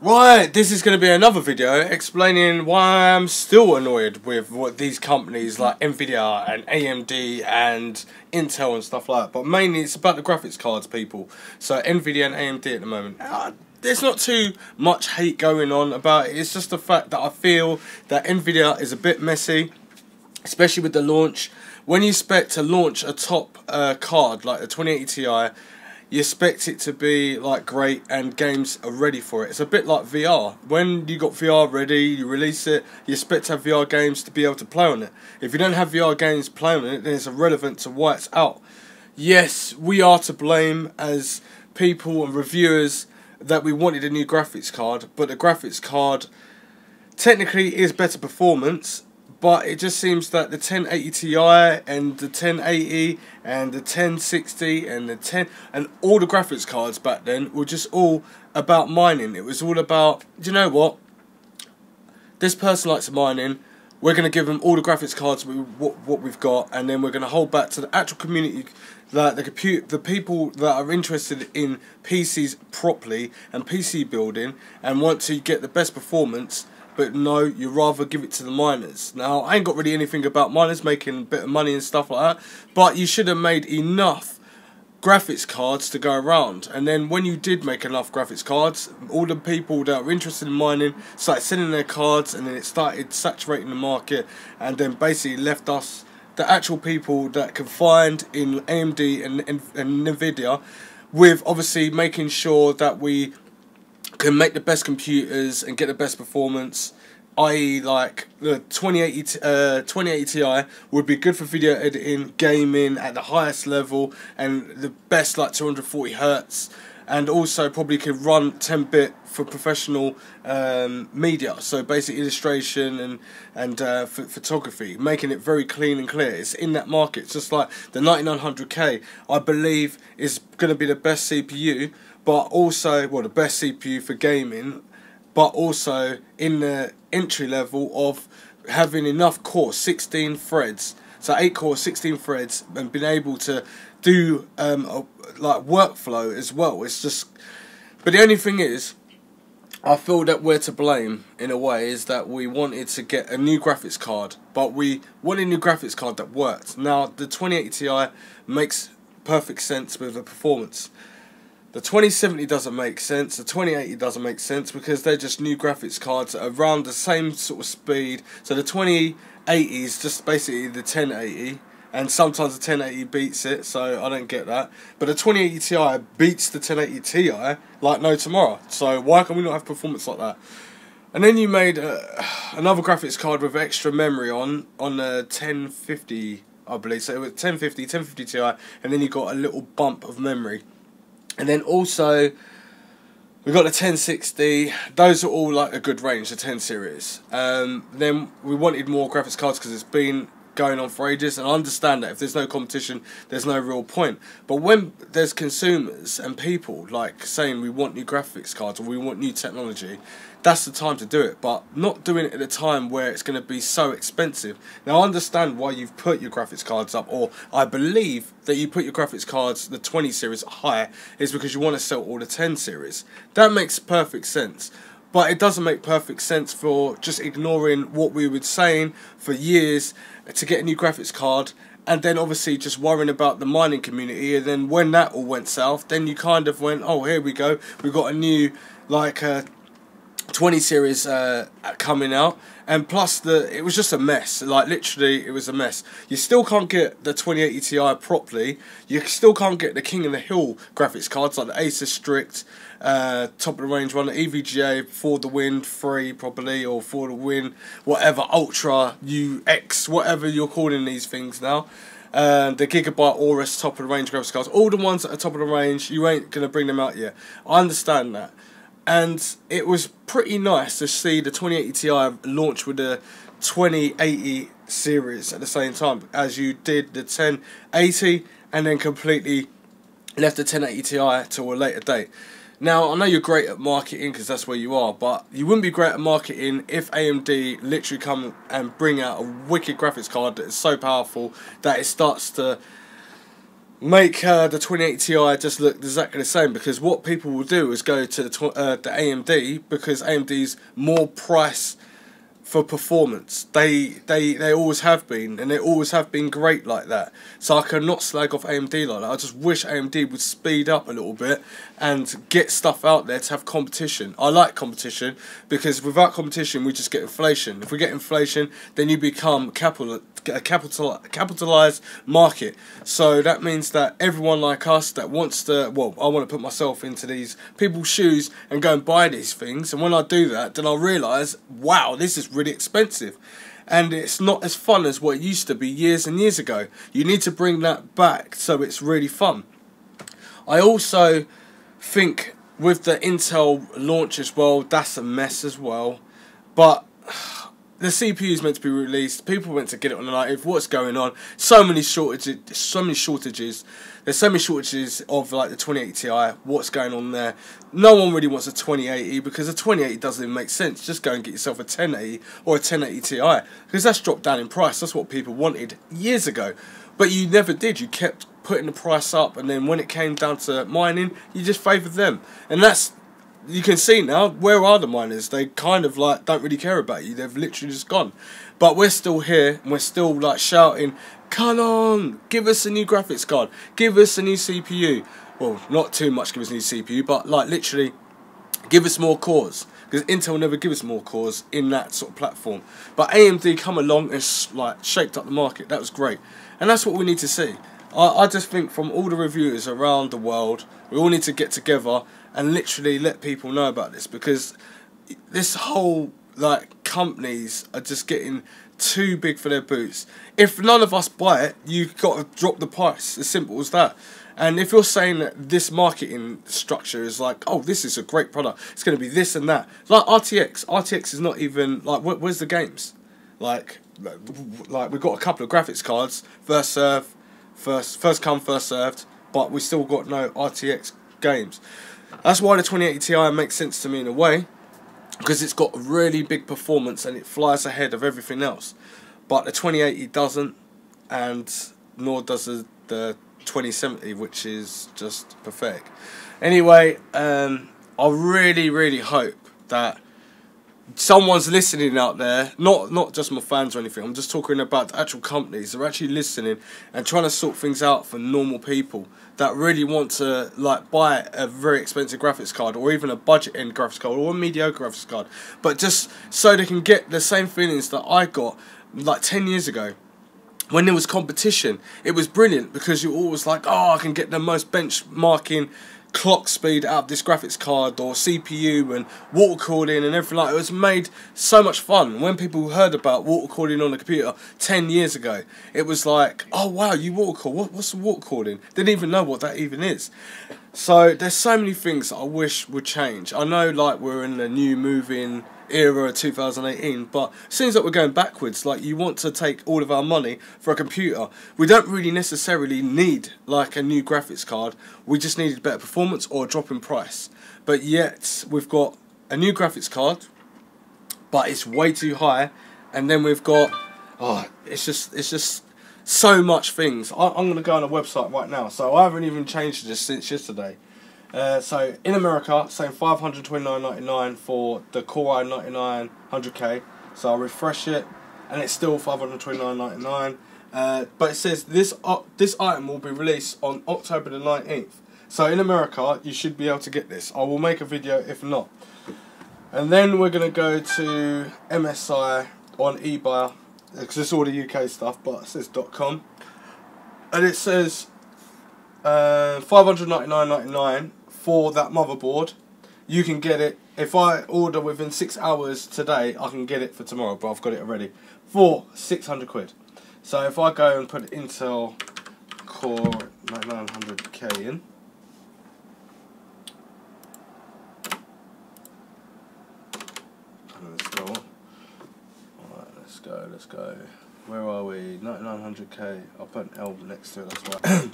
Right, this is going to be another video explaining why I'm still annoyed with what these companies like Nvidia and AMD and Intel and stuff like that. But mainly it's about the graphics cards, people. So Nvidia and AMD at the moment. There's not too much hate going on about it. It's just the fact that I feel that Nvidia is a bit messy, especially with the launch. When you expect to launch a top card like the 2080 Ti, you expect it to be like great and games are ready for it. It's a bit like VR. When you got VR ready, you release it, you expect to have VR games to be able to play on it. If you don't have VR games playing on it, then it's irrelevant to why it's out. Yes, we are to blame as people and reviewers that we wanted a new graphics card, but the graphics card technically is better performance, but it just seems that the 1080 Ti and the 1080 and the 1060 and the 10 and all the graphics cards back then were just all about mining. It was all about, do you know what? This person likes mining. We're going to give them all the graphics cards what we've got, and then we're going to hold back to the actual community, like the people that are interested in PCs properly and PC building and want to get the best performance. But no, you rather give it to the miners. Now, I ain't got really anything about miners making a bit of money and stuff like that, but you should have made enough graphics cards to go around. And then when you did make enough graphics cards, all the people that are interested in mining started sending their cards, and then it started saturating the market, and then basically left us, the actual people that can find in AMD and Nvidia, with obviously making sure that we can make the best computers and get the best performance, i.e. like the 2080 Ti would be good for video editing, gaming at the highest level, and the best like 240 Hz, and also probably could run 10-bit for professional media, so basic illustration and photography, making it very clean and clear. It's in that market. It's just like the 9900K, I believe, is going to be the best CPU, but also, well, the best CPU for gaming, but also in the entry level of having enough cores, 16 threads, so 8 cores, 16 threads, and being able to do like workflow as well. It's just, but the only thing is, I feel that we're to blame in a way, is that we wanted to get a new graphics card, but we wanted a new graphics card that worked. Now, the 2080 Ti makes perfect sense with the performance. The 2070 doesn't make sense, the 2080 doesn't make sense, because they're just new graphics cards around the same sort of speed. So the 2080 is just basically the 1080, and sometimes the 1080 beats it, so I don't get that. But the 2080 Ti beats the 1080 Ti like no tomorrow, so why can we not have performance like that? And then you made another graphics card with extra memory on the 1050, I believe, so it was 1050 Ti, and then you got a little bump of memory. And then also, we got the 1060, those are all like a good range, the 10 series. Then we wanted more graphics cards because it's been going on for ages, and I understand that if there's no competition, there's no real point. But when there's consumers and people like saying we want new graphics cards or we want new technology, that's the time to do it, but not doing it at a time where it's going to be so expensive. Now, I understand why you've put your graphics cards up, or I believe that you put your graphics cards, the 20 series, higher, is because you want to sell all the 10 series. That makes perfect sense. But it doesn't make perfect sense for just ignoring what we were saying for years to get a new graphics card, and then obviously just worrying about the mining community. And then when that all went south, then you kind of went, oh, here we go, we've got a new like 20 series coming out, and plus it was just a mess. Like literally, it was a mess. You still can't get the 2080 Ti properly. You still can't get the King of the Hill graphics cards like the Acer Strict, top of the range one, the EVGA For the Win 3 probably, or For the Win whatever, Ultra UX, whatever you're calling these things now. The Gigabyte Aorus top of the range graphics cards, all the ones that are top of the range, you ain't gonna bring them out yet. I understand that. And it was pretty nice to see the 2080 Ti launch with the 2080 series at the same time as you did the 1080, and then completely left the 1080 Ti to a later date. Now, I know you're great at marketing because that's where you are, but you wouldn't be great at marketing if AMD literally come and bring out a wicked graphics card that is so powerful that it starts to make the 2080 Ti just look exactly the same, because what people will do is go to the AMD, because AMD's more price for performance. They always have been, and they always have been great like that. So I cannot slag off AMD like that. I just wish AMD would speed up a little bit and get stuff out there to have competition. I like competition, because without competition we just get inflation. If we get inflation, then you become a capitalized market. So that means that everyone like us that wants to, well, I want to put myself into these people's shoes and go and buy these things, and when I do that, then I realise, wow, this is really expensive, and it's not as fun as what it used to be years and years ago. You need to bring that back so it's really fun. I also think with the Intel launch as well, that's a mess as well, but the CPU is meant to be released. People meant to get it on the 19th. What's going on? So many shortages. There's so many shortages of like the 2080 Ti. What's going on there? No one really wants a 2080, because a 2080 doesn't even make sense. Just go and get yourself a 1080 or a 1080 Ti, because that's dropped down in price. That's what people wanted years ago, but you never did. You kept putting the price up, and then when it came down to mining, you just favoured them, and that's. You can see now, where are the miners? They kind of like don't really care about you. They've literally just gone. But we're still here, and we're still like shouting, come on, give us a new graphics card, give us a new CPU. Well, not too much give us a new CPU, but like literally give us more cores, because Intel never give us more cores in that sort of platform. But AMD come along and like shaped up the market. That was great, and that's what we need to see. I just think from all the reviewers around the world, we all need to get together and literally let people know about this, because this whole like companies are just getting too big for their boots. If none of us buy it, you've got to drop the price. As simple as that. And if you're saying that this marketing structure is like, oh, this is a great product, it's going to be this and that, like RTX is not even like, where's the games? Like we've got a couple of graphics cards, first come first served, but we still got no RTX games. That's why the 2080 Ti makes sense to me in a way, because it's got really big performance and it flies ahead of everything else. But the 2080 doesn't, and nor does the 2070, which is just pathetic. Anyway, I really hope that someone's listening out there, not just my fans or anything. I'm just talking about the actual companies. They're actually listening and trying to sort things out for normal people that really want to like buy a very expensive graphics card, or even a budget end graphics card, or a mediocre graphics card, but just so they can get the same feelings that I got like 10 years ago. When there was competition, it was brilliant, because you always like, oh, I can get the most benchmarking clock speed out of this graphics card or CPU and water cooling and everything like that. It was made so much fun. When people heard about water cooling on the computer 10 years ago, it was like, oh wow, you water cool, what's the water cooling? Didn't even know what that even is. So there's so many things that I wish would change. I know like we're in the new moving era of 2018, but it seems like we're going backwards. Like, you want to take all of our money for a computer. We don't really necessarily need like a new graphics card. We just needed better performance or a drop in price. But yet we've got a new graphics card, but it's way too high. And then we've got, oh, it's just so much things. I'm going to go on a website right now, so I haven't even changed this since yesterday. So in America, saying $529.99 for the Core i99 100K. So I'll refresh it, and it's still $529.99. But it says this item will be released on October the 19th. So in America, you should be able to get this. I will make a video if not. And then we're going to go to MSI on eBay, because it's all the UK stuff, but it says .com. And it says $599.99 for that motherboard. You can get it, if I order within 6 hours today, I can get it for tomorrow, but I've got it already, for 600 quid. So if I go and put Intel Core 9900K in, let's go. Where are we? 9900K. I'll put an L next to it, that's why.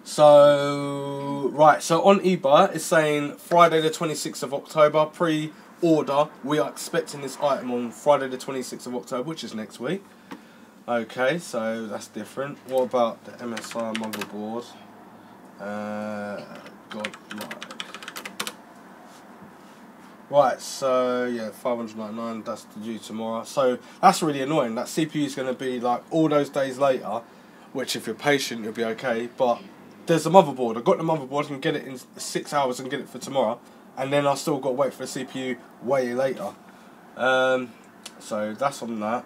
So, right, so on eBay it's saying Friday the 26th of October, pre-order. We are expecting this item on Friday the 26th of October, which is next week. Okay, so that's different. What about the MSI motherboard? Godlike. Right, so yeah, 599, that's due tomorrow. So that's really annoying. That CPU is going to be like all those days later, which if you're patient, you'll be okay. But there's a motherboard. I've got the motherboard, I can get it in 6 hours and get it for tomorrow. And then I've still got to wait for the CPU way later. So that's on that.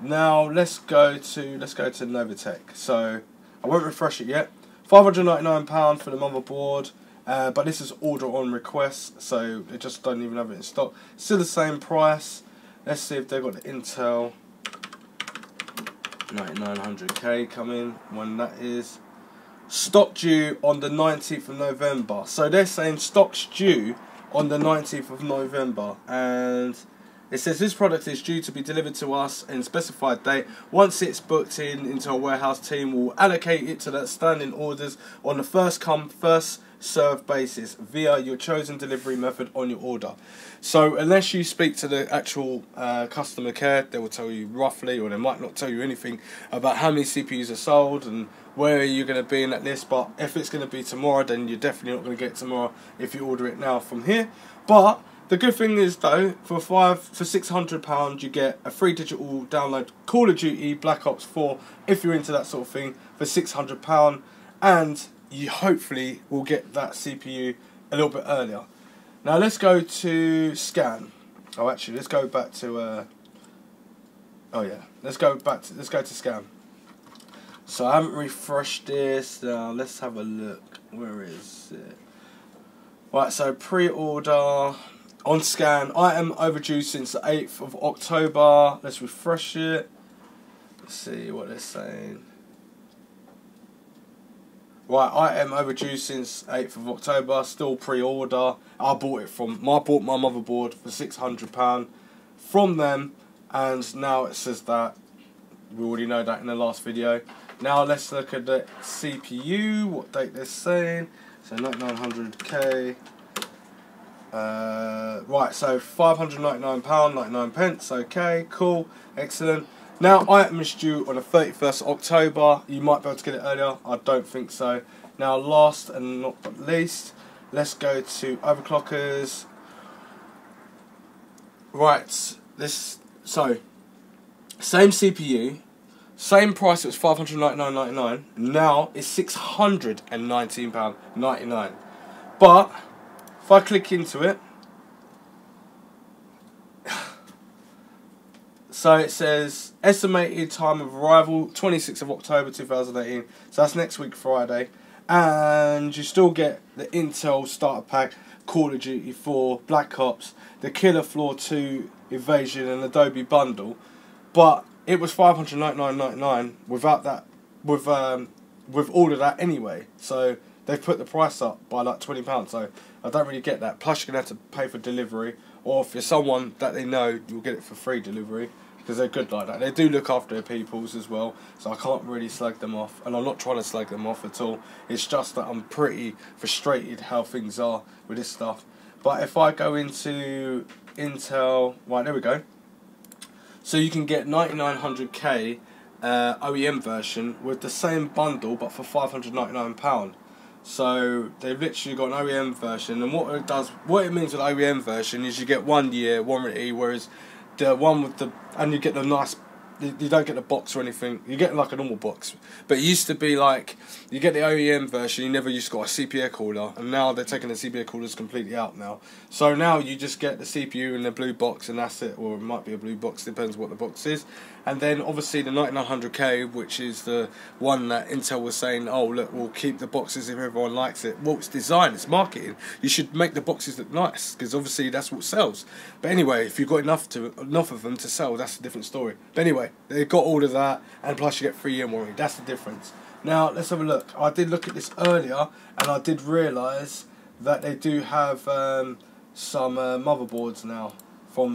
Now let's go to Novitec. So I won't refresh it yet. £599 for the motherboard, but this is order on request, so they just don't even have it in stock. Still the same price. Let's see if they've got the Intel 9900K coming, when that is. Stock due on the 19th of November. So they're saying stock's due on the 19th of November, and it says this product is due to be delivered to us in specified date. Once it's booked into a warehouse, team will allocate it to the standing orders on the first come first served basis via your chosen delivery method on your order. So unless you speak to the actual customer care, they will tell you roughly, or they might not tell you anything about how many CPUs are sold and where you're going to be in that list. But if it's going to be tomorrow, then you're definitely not going to get it tomorrow if you order it now from here. But the good thing is though, for £600 you get a free digital download Call of Duty Black Ops 4 if you're into that sort of thing for £600, and you hopefully will get that CPU a little bit earlier. Now let's go to scan. Oh, actually, let's go back to. Let's go to scan. So I haven't refreshed this. Now let's have a look. Where is it? Right. So pre-order on scan. Item overdue since the 8th of October. Let's refresh it. Let's see what they're saying. Right, item overdue since 8th of October, still pre-order. I bought my motherboard for £600 from them, and now it says that. We already know that in the last video. Now let's look at the CPU, what date they're saying. So 9900K. Right, so £599, 99 pence. Okay, cool, excellent. Now, item is due on the 31st of October. You might be able to get it earlier. I don't think so. Now, last and not but least, let's go to Overclockers. Right, so same CPU, same price. It was £599.99. Now it's £619.99. But if I click into it, so it says estimated time of arrival 26th of October 2018. So that's next week Friday, and you still get the Intel starter pack, Call of Duty 4, Black Ops, the Killer Floor 2 Invasion, and Adobe bundle. But it was £599.99 without that, with all of that anyway. So they've put the price up by like £20. So I don't really get that. Plus you're gonna have to pay for delivery, or if you're someone that they know, you'll get it for free delivery, because they're good like that. They do look after their peoples as well, so I can't really slag them off, and I'm not trying to slag them off at all. It's just that I'm pretty frustrated how things are with this stuff. But if I go into Intel, right, there we go. So you can get 9900K OEM version with the same bundle, but for £599. So they've literally got an OEM version, and what it means with OEM version is you get 1 year warranty, whereas the one with and you get the nice, you don't get the box or anything, you get like a normal box. But it used to be like, you get the OEM version, you never used to got a CPU cooler, and now they're taking the CPU coolers completely out now. So now you just get the CPU in the blue box, and that's it, or it might be a blue box, depends what the box is. And then obviously the 9900K, which is the one that Intel was saying, oh look, we'll keep the boxes if everyone likes it. Well, it's design, it's marketing. You should make the boxes look nice, because obviously that's what sells. But anyway, if you've got enough of them to sell, that's a different story. But anyway, they've got all of that, and plus you get 3 year warranty. That's the difference. Now let's have a look. I did look at this earlier, and I did realise that they do have some motherboards now from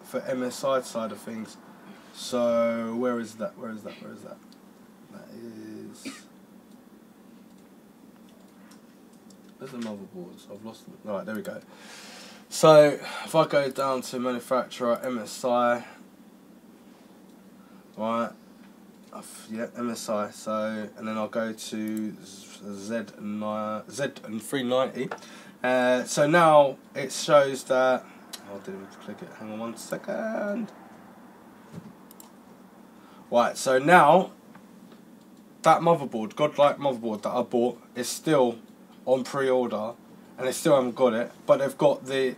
for MSI side of things. So where is that? That is. Where's the motherboards? I've lost them. Right, there we go. So if I go down to manufacturer MSI, right? Yeah, MSI. So, and then I'll go to Z390. So now it shows that. I didn't click it. Hang on 1 second. Right. So now that motherboard, godlike motherboard that I bought, is still on pre-order, and they still haven't got it. But they've got the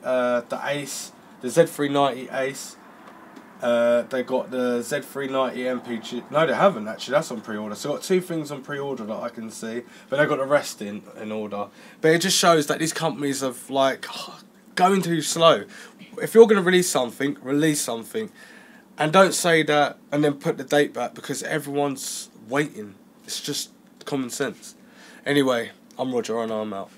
Ace, the Z390 Ace. They got the Z390 MPG. No, they haven't actually. That's on pre-order. So I've got 2 things on pre-order that I can see, but they've got the rest in order. But it just shows that these companies are like going too slow. If you're going to release something, and don't say that and then put the date back because everyone's waiting. It's just common sense. Anyway, I'm Roger and I'm out.